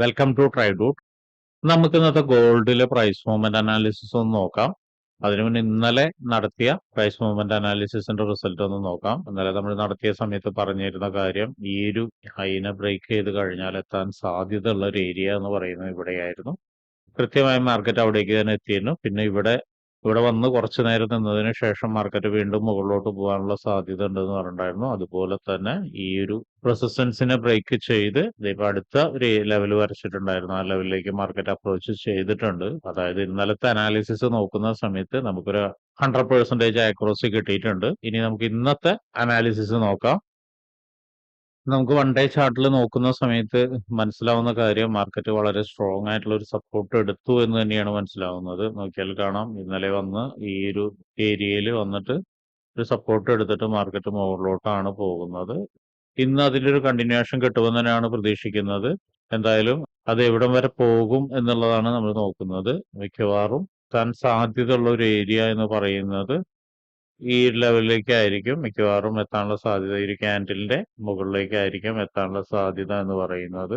Welcome to ട്രൈഡൂട്ട്. നമുക്ക് ഇന്നത്തെ ഗോൾഡിലെ price movement analysis ഒന്ന് നോക്കാം. അതിനു മുന്നേ ഇന്നലെ നടത്തിയ പ്രൈസ് മൂവ്മെന്റ് അനാലിസിസിന്റെ റിസൾട്ട് ഒന്ന് നോക്കാം. ഇന്നലെ നമ്മൾ നടത്തിയ സമയത്ത് പറഞ്ഞിരുന്ന കാര്യം, ഈ ഒരു ഹൈനെ ബ്രേക്ക് ചെയ്ത് കഴിഞ്ഞാൽ എത്താൻ സാധ്യതയുള്ള ഒരു ഏരിയ എന്ന് പറയുന്നത് ഇവിടെയായിരുന്നു. കൃത്യമായി മാർക്കറ്റ് അവിടേക്ക് തന്നെ എത്തിയിരുന്നു. പിന്നെ ഇവിടെ വന്ന് കുറച്ചു നേരം നിന്നതിന് ശേഷം മാർക്കറ്റ് വീണ്ടും മുകളിലോട്ട് പോകാനുള്ള സാധ്യത ഉണ്ടെന്ന് പറഞ്ഞിട്ടുണ്ടായിരുന്നു. അതുപോലെ തന്നെ ഈ ഒരു റെസിസ്റ്റൻസിനെ ബ്രേക്ക് ചെയ്ത് ഇപ്പൊ അടുത്ത ഒരു ലെവൽ വരച്ചിട്ടുണ്ടായിരുന്നു. ആ ലെവലിലേക്ക് മാർക്കറ്റ് അപ്രോച്ച് ചെയ്തിട്ടുണ്ട്. അതായത് ഇന്നലത്തെ അനാലിസിസ് നോക്കുന്ന സമയത്ത് നമുക്കൊരു 100% ആക്യുറസി കിട്ടിയിട്ടുണ്ട്. ഇനി നമുക്ക് ഇന്നത്തെ അനാലിസിസ് നോക്കാം. നമുക്ക് വൺ ഡേ ചാർട്ടിൽ നോക്കുന്ന സമയത്ത് മനസ്സിലാവുന്ന കാര്യം, മാർക്കറ്റ് വളരെ സ്ട്രോങ് ആയിട്ടുള്ള ഒരു സപ്പോർട്ട് എടുത്തു എന്ന് തന്നെയാണ് മനസ്സിലാവുന്നത്. നോക്കിയാൽ കാണാം, ഇന്നലെ വന്ന് ഈ ഒരു ഏരിയയിൽ വന്നിട്ട് ഒരു സപ്പോർട്ട് എടുത്തിട്ട് മാർക്കറ്റ് മുകളിലോട്ടാണ് പോകുന്നത്. ഇന്ന് അതിന്റെ ഒരു കണ്ടിന്യൂഷൻ കിട്ടുമെന്ന് തന്നെയാണ് പ്രതീക്ഷിക്കുന്നത്. എന്തായാലും അത് എവിടം വരെ പോകും എന്നുള്ളതാണ് നമ്മൾ നോക്കുന്നത്. മിക്കവാറും താൻ സാധ്യതയുള്ള ഒരു ഏരിയ എന്ന് പറയുന്നത് ഈ ലെവലിലേക്കായിരിക്കും മിക്കവാറും എത്താനുള്ള സാധ്യത. ഈ ഒരു ക്യാൻഡിലിന്റെ മുകളിലേക്കായിരിക്കും എത്താനുള്ള സാധ്യത എന്ന് പറയുന്നത്.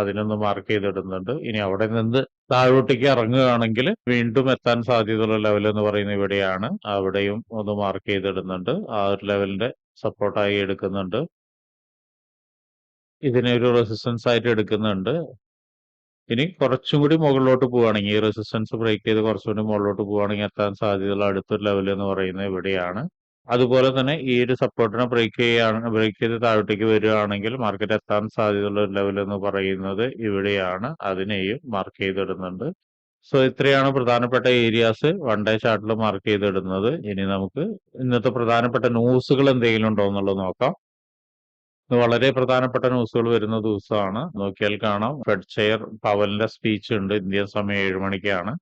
അതിനൊന്ന് മാർക്ക് ചെയ്തിടുന്നുണ്ട്. ഇനി അവിടെ നിന്ന് താഴോട്ടേക്ക് ഇറങ്ങുകയാണെങ്കിൽ വീണ്ടും എത്താൻ സാധ്യതയുള്ള ലെവൽ എന്ന് പറയുന്നത് ഇവിടെയാണ്. അവിടെയും ഒന്ന് മാർക്ക് ചെയ്തിടുന്നുണ്ട്. ആ ഒരു ലെവലിന്റെ സപ്പോർട്ടായി എടുക്കുന്നുണ്ട്. ഇതിനെ ഒരു റെസിസ്റ്റൻസ് ആയിട്ട് എടുക്കുന്നുണ്ട്. ഇനി കുറച്ചും കൂടി മുകളിലോട്ട് പോവുകയാണെങ്കിൽ, ഈ റെസിസ്റ്റൻസ് ബ്രേക്ക് ചെയ്ത് കുറച്ചുകൂടി മുകളിലോട്ട് പോവുകയാണെങ്കിൽ എത്താൻ സാധ്യതയുള്ള അടുത്തൊരു ലെവൽ എന്ന് പറയുന്നത് ഇവിടെയാണ്. അതുപോലെ തന്നെ ഈ ഒരു സപ്പോർട്ടിനെ ബ്രേക്ക് ചെയ്ത് താഴോട്ടേക്ക് വരികയാണെങ്കിൽ മാർക്കറ്റ് എത്താൻ സാധ്യതയുള്ള ഒരു ലെവൽ എന്ന് പറയുന്നത് ഇവിടെയാണ്. അതിനെയും മാർക്ക് ചെയ്തിടുന്നുണ്ട്. സോ ഇത്രയാണ് പ്രധാനപ്പെട്ട ഏരിയാസ് വൺ ഡേ ചാർട്ടിൽ മാർക്ക് ചെയ്തിടുന്നത്. ഇനി നമുക്ക് ഇന്നത്തെ പ്രധാനപ്പെട്ട ന്യൂസുകൾ എന്തെങ്കിലും ഉണ്ടോ എന്നുള്ളത് നോക്കാം. വളരെ പ്രധാനപ്പെട്ട ന്യൂസുകൾ വരുന്ന ദിവസമാണ്. നോക്കിയാൽ കാണാം, ഫെഡ് ചെയർ പവലിന്റെ സ്പീച്ച് ഉണ്ട്. ഇന്ത്യൻ സമയം 7 മണിക്കാണ്.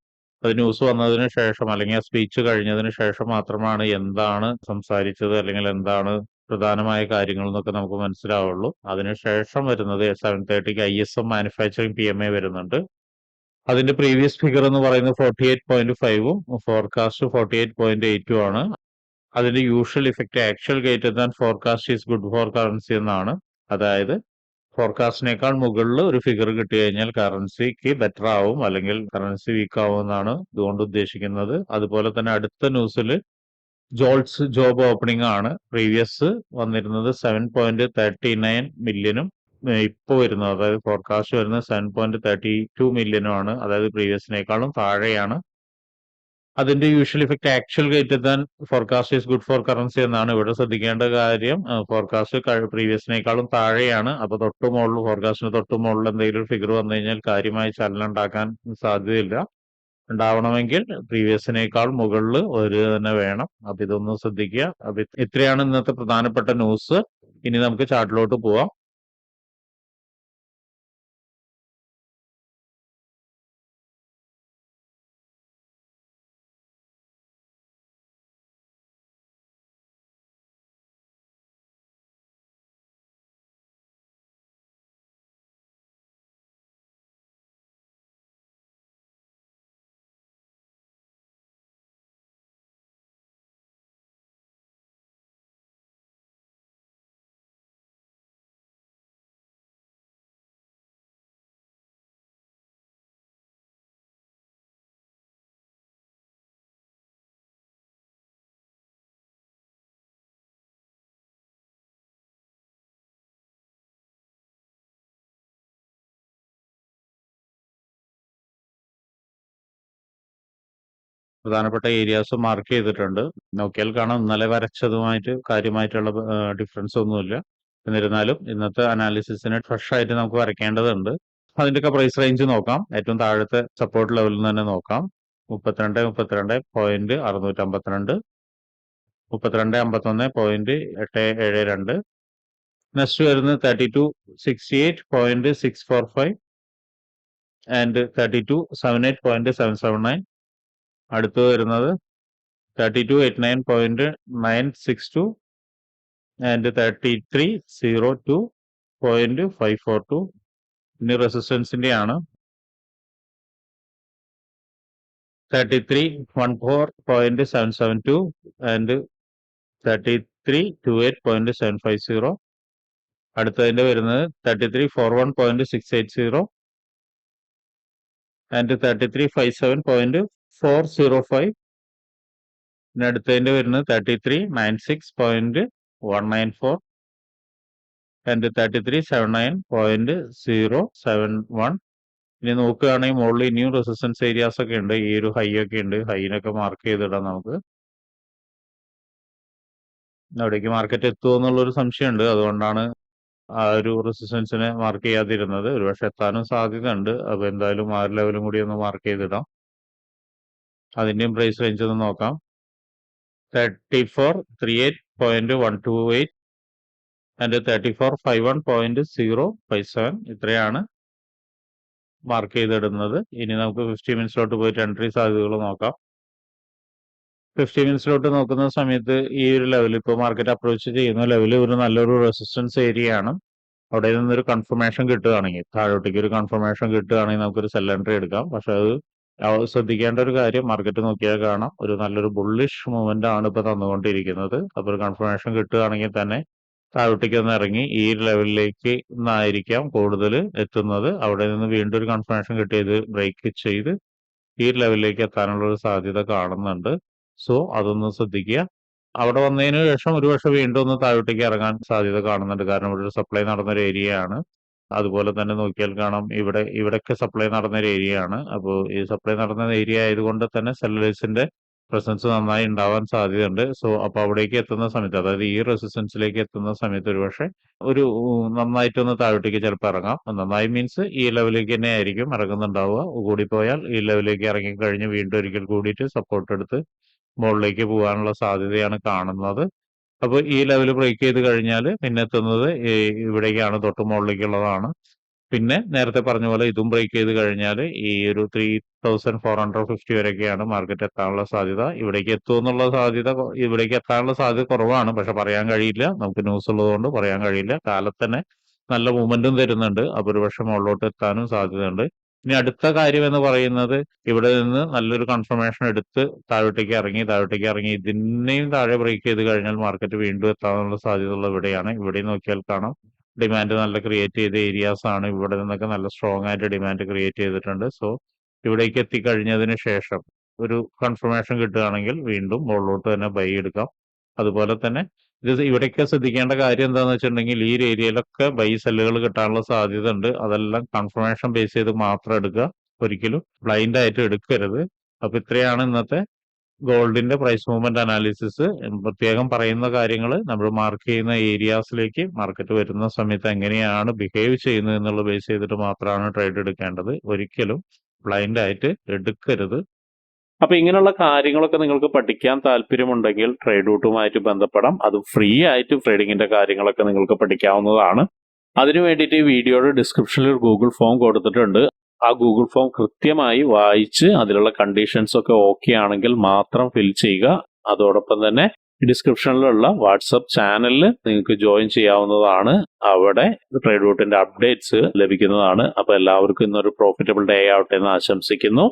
അത് ന്യൂസ് വന്നതിന് ശേഷം, അല്ലെങ്കിൽ ആ സ്പീച്ച് കഴിഞ്ഞതിന് ശേഷം മാത്രമാണ് എന്താണ് സംസാരിച്ചത് അല്ലെങ്കിൽ എന്താണ് പ്രധാനമായ കാര്യങ്ങൾ എന്നൊക്കെ നമുക്ക് മനസ്സിലാവുള്ളൂ. അതിനുശേഷം വരുന്നത് 7:30ക്ക് ISM മാനുഫാക്ചറിംഗ് PMI വരുന്നുണ്ട്. അതിന്റെ പ്രീവിയസ് ഫിഗർ എന്ന് പറയുന്നത് 48.5ഉം ഫോർകാസ്റ്റ് 48.8ഉം ആണ്. അതിന്റെ usual effect actual greater than forecast is good for currency എന്നാണ്. അതായത് ഫോർകാസ്റ്റിനേക്കാൾ മുകളിൽ ഒരു ഫിഗർ കിട്ടി കഴിഞ്ഞാൽ കറൻസിക്ക് ബെറ്റർ ആവും, അല്ലെങ്കിൽ കറൻസി വീക്ക് ആവും എന്നാണ് ഇതുകൊണ്ട് ഉദ്ദേശിക്കുന്നത്. അതുപോലെ തന്നെ അടുത്ത ന്യൂസിൽ ജോൾട്സ് ജോബ് ഓപ്പണിംഗ് ആണ്. പ്രീവിയസ് വന്നിരുന്നത് 7.39 മില്യനും ഇപ്പോൾ വരുന്നത്, അതായത് ഫോർകാസ്റ്റ് വരുന്നത് 7.32 മില്യനും ആണ്. അതായത് പ്രീവിയസിനേക്കാളും താഴെയാണ്. അതിന്റെ usual effect actual greater than forecast is good for currency എന്നാണ്. ഇവിടെ ശ്രദ്ധിക്കേണ്ട കാര്യം, ഫോർകാസ്റ്റ് പ്രീവിയസിനേക്കാളും താഴെയാണ്. അപ്പൊ തൊട്ട് മുകളിൽ, ഫോർകാസ്റ്റിന് തൊട്ട് മുകളിൽ എന്തെങ്കിലും ഒരു ഫിഗർ വന്നു കഴിഞ്ഞാൽ കാര്യമായി ചലനം ഉണ്ടാക്കാൻ സാധ്യതയില്ല. ഉണ്ടാവണമെങ്കിൽ പ്രീവിയസിനേക്കാൾ മുകളിൽ ഒരു തന്നെ വേണം. അപ്പൊ ഇതൊന്ന് ശ്രദ്ധിക്കുക. അപ്പൊ ഇത്രയാണ് ഇന്നത്തെ പ്രധാനപ്പെട്ട ന്യൂസ്. ഇനി നമുക്ക് ചാർട്ടിലോട്ട് പോവാം. പ്രധാനപ്പെട്ട ഏരിയാസ് മാർക്ക് ചെയ്തിട്ടുണ്ട്. നോക്കിയാൽ കാണാം, ഇന്നലെ വരച്ചതുമായിട്ട് കാര്യമായിട്ടുള്ള ഡിഫറൻസ് ഒന്നുമില്ല. എന്നിരുന്നാലും ഇന്നത്തെ അനാലിസിസിന് ഫ്രഷ് ആയിട്ട് നമുക്ക് വരയ്ക്കേണ്ടതുണ്ട്. അതിന്റെയൊക്കെ പ്രൈസ് റേഞ്ച് നോക്കാം. ഏറ്റവും താഴത്തെ സപ്പോർട്ട് ലെവലിൽ നിന്ന് തന്നെ നോക്കാം. 32.652, 32.51.872. നെക്സ്റ്റ് വരുന്നത് 3268.645 ആൻഡ് 3278.779. അടുത്ത് വരുന്നത് 3289.962 ആൻഡ് 3302.542. ഇനി റെസിസ്റ്റൻസിന്റെ ആണ് 3314.772 ആൻഡ് 3328.750. അടുത്തതിന്റെ വരുന്നത് 3341.680 ആൻഡ് 3357.405. പിന്നെ അടുത്തതിന്റെ വരുന്നത് 3396.194 ആൻഡ് 3379.071. ഇനി നോക്കുകയാണെങ്കിൽ മുകളിൽ ഇനിയും റെസിസ്റ്റൻസ് ഏരിയാസ് ഒക്കെ ഉണ്ട്. ഈ ഒരു ഹൈ ഒക്കെ ഉണ്ട്. ഹൈനൊക്കെ മാർക്ക് ചെയ്തിടാം നമുക്ക്. അവിടേക്ക് മാർക്കറ്റ് എത്തുമോ എന്നുള്ളൊരു സംശയമുണ്ട്. അതുകൊണ്ടാണ് ആ ഒരു റെസിസ്റ്റൻസിനെ മാർക്ക് ചെയ്യാതിരുന്നത്. ഒരുപക്ഷെ എത്താനും സാധ്യത ഉണ്ട്. അപ്പൊ എന്തായാലും ആ ഒരു ലെവലും കൂടി ഒന്ന് മാർക്ക് ചെയ്തിടാം. അതിന്റെയും പ്രൈസ് റേഞ്ച് ഒന്ന് നോക്കാം. 3438.128 ആൻഡ് 3451.057. ഇത്രയാണ് മാർക്ക് ചെയ്തിടുന്നത്. ഇനി നമുക്ക് 50 മിനിറ്റ്സിലോട്ട് പോയിട്ട് എൻട്രി സാധ്യതകൾ നോക്കാം. 50 മിനിറ്റ്സിലോട്ട് നോക്കുന്ന സമയത്ത് ഈ ഒരു ലെവൽ, ഇപ്പോൾ മാർക്കറ്റ് അപ്രോച്ച് ചെയ്യുന്ന ലെവൽ ഒരു നല്ലൊരു റെസിസ്റ്റൻസ് ഏരിയ ആണ്. അവിടെ നിന്നൊരു കൺഫർമേഷൻ കിട്ടുകയാണെങ്കിൽ, താഴോട്ടേക്ക് ഒരു കൺഫർമേഷൻ കിട്ടുകയാണെങ്കിൽ നമുക്കൊരു സെൽ എൻട്രി എടുക്കാം. പക്ഷെ അത് ശ്രദ്ധിക്കേണ്ട ഒരു കാര്യം, മാർക്കറ്റ് നോക്കിയാൽ കാണാം ഒരു നല്ലൊരു ബുള്ളിഷ് മൂവ്മെന്റ് ആണ് ഇപ്പൊ തന്നുകൊണ്ടിരിക്കുന്നത്. അപ്പോൾ ഒരു കൺഫർമേഷൻ കിട്ടുകയാണെങ്കിൽ തന്നെ താഴോട്ടേക്ക് ഒന്ന് ഇറങ്ങി ഈ ലെവലിലേക്ക് ആയിരിക്കാം കൂടുതൽ എത്തുന്നത്. അവിടെ നിന്ന് വീണ്ടും ഒരു കൺഫർമേഷൻ കിട്ടിയത് ബ്രേക്ക് ചെയ്ത് ഈ ലെവലിലേക്ക് എത്താനുള്ള ഒരു സാധ്യത കാണുന്നുണ്ട്. സോ അതൊന്ന് ശ്രദ്ധിക്കുക. അവിടെ വന്നതിന് ശേഷം ഒരുപക്ഷെ വീണ്ടും ഒന്ന് താഴോട്ടേക്ക് ഇറങ്ങാൻ സാധ്യത കാണുന്നുണ്ട്. കാരണം ഇവിടെ ഒരു സപ്ലൈ നടന്നൊരു ഏരിയ ആണ്. അതുപോലെ തന്നെ നോക്കിയാൽ കാണാം ഇവിടെയൊക്കെ സപ്ലൈ നടന്നൊരു ഏരിയ ആണ്. അപ്പോൾ ഈ സപ്ലൈ നടന്ന ഏരിയ ആയതുകൊണ്ട് തന്നെ സെല്ലേഴ്സിന്റെ പ്രസൻസ് നന്നായി ഉണ്ടാവാൻ സാധ്യതയുണ്ട്. സോ അപ്പൊ അവിടേക്ക് എത്തുന്ന സമയത്ത്, അതായത് ഈ റെസിസ്റ്റൻസിലേക്ക് എത്തുന്ന സമയത്ത് ഒരുപക്ഷെ ഒരു നന്നായിട്ടൊന്ന് താഴോട്ടേക്ക് ചിലപ്പോൾ ഇറങ്ങാം. നന്നായി മീൻസ് ഈ ലെവലിലേക്ക് തന്നെ ആയിരിക്കും ഇറങ്ങുന്നുണ്ടാവുക. കൂടിപ്പോയാൽ ഈ ലെവലിലേക്ക് ഇറങ്ങി കഴിഞ്ഞ് വീണ്ടും ഒരിക്കൽ കൂടിയിട്ട് സപ്പോർട്ട് എടുത്ത് മുകളിലേക്ക് പോകാനുള്ള സാധ്യതയാണ് കാണുന്നത്. അപ്പോൾ ഈ ലെവൽ ബ്രേക്ക് ചെയ്ത് കഴിഞ്ഞാൽ പിന്നെ എത്തുന്നത് ഇവിടേക്കാണ്, തൊട്ട് മുകളിലേക്കുള്ളതാണ്. പിന്നെ നേരത്തെ പറഞ്ഞ പോലെ ഇതും ബ്രേക്ക് ചെയ്ത് കഴിഞ്ഞാൽ ഈ ഒരു 3450 വരെയൊക്കെയാണ് മാർക്കറ്റ് എത്താനുള്ള സാധ്യത. ഇവിടേക്ക് എത്തുമെന്നുള്ള സാധ്യത, ഇവിടേക്ക് എത്താനുള്ള സാധ്യത കുറവാണ്. പക്ഷെ പറയാൻ കഴിയില്ല, നമുക്ക് ന്യൂസ് ഉള്ളതുകൊണ്ട് പറയാൻ കഴിയില്ല. കാലത്ത് തന്നെ നല്ല മൂവ്മെന്റും തരുന്നുണ്ട്. അപ്പോൾ ഒരു പക്ഷെ മുകളിലോട്ട് എത്താനും സാധ്യതയുണ്ട്. ഇനി അടുത്ത കാര്യം എന്ന് പറയുന്നത്, ഇവിടെ നിന്ന് നല്ലൊരു കൺഫർമേഷൻ എടുത്ത് താഴോട്ടേക്ക് ഇറങ്ങി ഇതിനെയും താഴെ ബ്രേക്ക് ചെയ്ത് കഴിഞ്ഞാൽ മാർക്കറ്റ് വീണ്ടും എത്താനുള്ള സാധ്യതയുള്ള ഇവിടെയാണ്. ഇവിടെ നോക്കിയാൽ കാണാം ഡിമാൻഡ് നല്ല ക്രിയേറ്റ് ചെയ്ത ഏരിയാസ് ആണ്. ഇവിടെ നിന്നൊക്കെ നല്ല സ്ട്രോങ് ആയിട്ട് ഡിമാൻഡ് ക്രിയേറ്റ് ചെയ്തിട്ടുണ്ട്. സോ ഇവിടേക്ക് എത്തിക്കഴിഞ്ഞതിന് ശേഷം ഒരു കൺഫർമേഷൻ കിട്ടുകയാണെങ്കിൽ വീണ്ടും മുകളിലോട്ട് തന്നെ ബൈ എടുക്കാം. അതുപോലെ തന്നെ ഇവിടേക്ക് ശ്രദ്ധിക്കേണ്ട കാര്യം എന്താണെന്ന് വെച്ചിട്ടുണ്ടെങ്കിൽ, ഈ ഒരു ഏരിയയിലൊക്കെ ബൈ സെല്ലുകൾ കിട്ടാനുള്ള സാധ്യത ഉണ്ട്. അതെല്ലാം കൺഫർമേഷൻ ബേസ് ചെയ്ത് മാത്രം എടുക്കുക, ഒരിക്കലും ബ്ലൈൻഡ് ആയിട്ട് എടുക്കരുത്. അപ്പൊ ഇത്രയാണ് ഇന്നത്തെ ഗോൾഡിന്റെ പ്രൈസ് മൂവ്മെന്റ് അനാലിസിസ്. പ്രത്യേകം പറയുന്ന കാര്യങ്ങൾ, നമ്മൾ മാർക്ക് ചെയ്യുന്ന ഏരിയാസിലേക്ക് മാർക്കറ്റ് വരുന്ന സമയത്ത് എങ്ങനെയാണ് ബിഹേവ് ചെയ്യുന്നത് എന്നുള്ള ബേസ് ചെയ്തിട്ട് മാത്രമാണ് ട്രേഡ് എടുക്കേണ്ടത്. ഒരിക്കലും ബ്ലൈൻഡ് ആയിട്ട് എടുക്കരുത്. അപ്പൊ ഇങ്ങനെയുള്ള കാര്യങ്ങളൊക്കെ നിങ്ങൾക്ക് പഠിക്കാൻ താല്പര്യമുണ്ടെങ്കിൽ ട്രേഡ് റൂട്ടുമായിട്ട് ബന്ധപ്പെടാം. അത് ഫ്രീ ആയിട്ട് ട്രേഡിങ്ങിന്റെ കാര്യങ്ങളൊക്കെ നിങ്ങൾക്ക് പഠിക്കാവുന്നതാണ്. അതിനു വേണ്ടിയിട്ട് ഈ വീഡിയോയുടെ ഡിസ്ക്രിപ്ഷനിൽ ഒരു ഗൂഗിൾ ഫോം കൊടുത്തിട്ടുണ്ട്. ആ ഗൂഗിൾ ഫോം കൃത്യമായി വായിച്ച് അതിലുള്ള കണ്ടീഷൻസ് ഒക്കെ ഓക്കെ ആണെങ്കിൽ മാത്രം ഫിൽ ചെയ്യുക. അതോടൊപ്പം തന്നെ ഡിസ്ക്രിപ്ഷനിലുള്ള വാട്സപ്പ് ചാനലിൽ നിങ്ങൾക്ക് ജോയിൻ ചെയ്യാവുന്നതാണ്. അവിടെ ട്രേഡ് റൂട്ടിന്റെ അപ്ഡേറ്റ്സ് ലഭിക്കുന്നതാണ്. അപ്പൊ എല്ലാവർക്കും ഇന്നൊരു പ്രോഫിറ്റബിൾ ഡേ ആവട്ടെ എന്ന് ആശംസിക്കുന്നു.